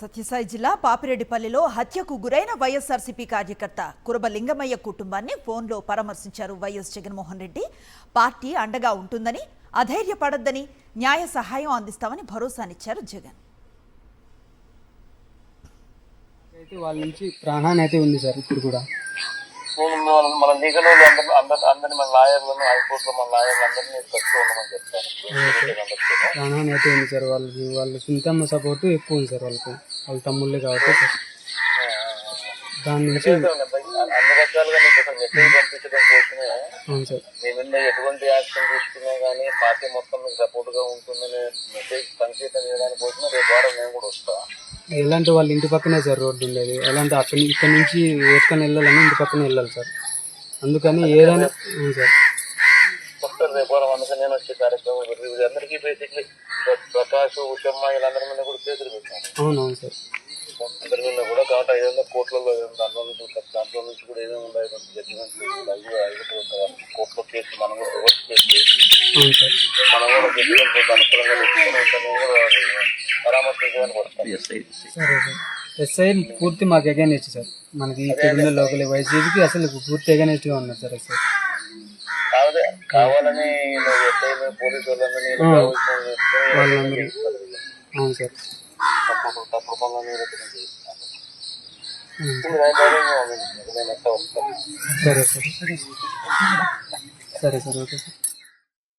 సత్యసాయి జిల్లా పాపిరెడ్డిపల్లిలో హత్యకు గురైన వైఎస్ఆర్సీపీ కార్యకర్త కురబ లింగమయ్య కుటుంబాన్ని ఫోన్లో పరామర్శించారు వైఎస్ జగన్మోహన్ రెడ్డి. పార్టీ అండగా ఉంటుందని, అధైర్యపడొద్దని, న్యాయ సహాయం అందిస్తామని భరోసానిచ్చారు జగన్. వాళ్ళ నుంచి ప్రాణాన్ని అయితే ఉంది సార్. ఇప్పుడు కూడా మన లీగల్ అందరినీ మన లాయర్లను హైకోర్టులో మన లాయర్లు అందరినీ ఖర్చు ఉండమని చెప్తాను. ప్రాణాన్ని అయితే ఉంది సార్. వాళ్ళ సొంతమ్మ సపోర్ట్ ఎక్కువ ఉంది సార్. వాళ్ళ తమ్ముళ్ళే కాబట్టి సార్. దాని నుంచి అన్ని రకాలుగా మీకు అసలు మెసేజ్ పంపించడం కోసమే అవును సార్. మీ మీద ఎటువంటి యాక్షన్ తీసుకున్నా కానీ పార్టీ మొత్తం మీకు సపోర్ట్ గా ఉంటుందనే మెసేజ్ సంకేతం చేయడానికి కోసమే రేపు వారం నేను కూడా వస్తా. ఎలాంటి వాళ్ళ ఇంటి పక్కనే సార్ రోడ్డు ఉండేది. ఎలాంటి ఇక్కడ నుంచి వేసుకొని వెళ్ళాలని ఇంటి పక్కనే వెళ్ళాలి సార్. అందుకని ఏదైనా సార్ వస్తారు రేపు వారం. అందుకని నేను వచ్చే కార్యక్రమం అందరికీ బేసిక్లీ ప్రకాష్ ఉషమ్మ వీళ్ళందరి మీద కూడా కేసులు పెట్టాను. అవునవును సార్. అందరి మీద కూడా కాబట్టి 500 కోట్లలో దాంట్లో నుంచి కూడా ఏమేమి ఉన్నాయి జడ్జిమెంట్ కోర్టులో కేసు మనం కూడా రివర్స్ కేసు అవును సార్. మనం కూడా జడ్జిమెంట్ అనుకూలంగా తెచ్చుకుని పరామర్శించడానికి వస్తాం. సరే సార్. ఎస్ఐ పూర్తి మాకు ఎగైనెస్ట్ సార్. మనకి ఇక్కడ లోకల్ వైసీపీకి అసలు పూర్తి ఎగైనెస్ట్గా ఉన్నారు సార్. ఎస్ఐ కావాలని పోలీసు వాళ్ళందరూ అవును సార్. తప్పుడు పనులను సరే సార్. సరే సార్. Okay sir.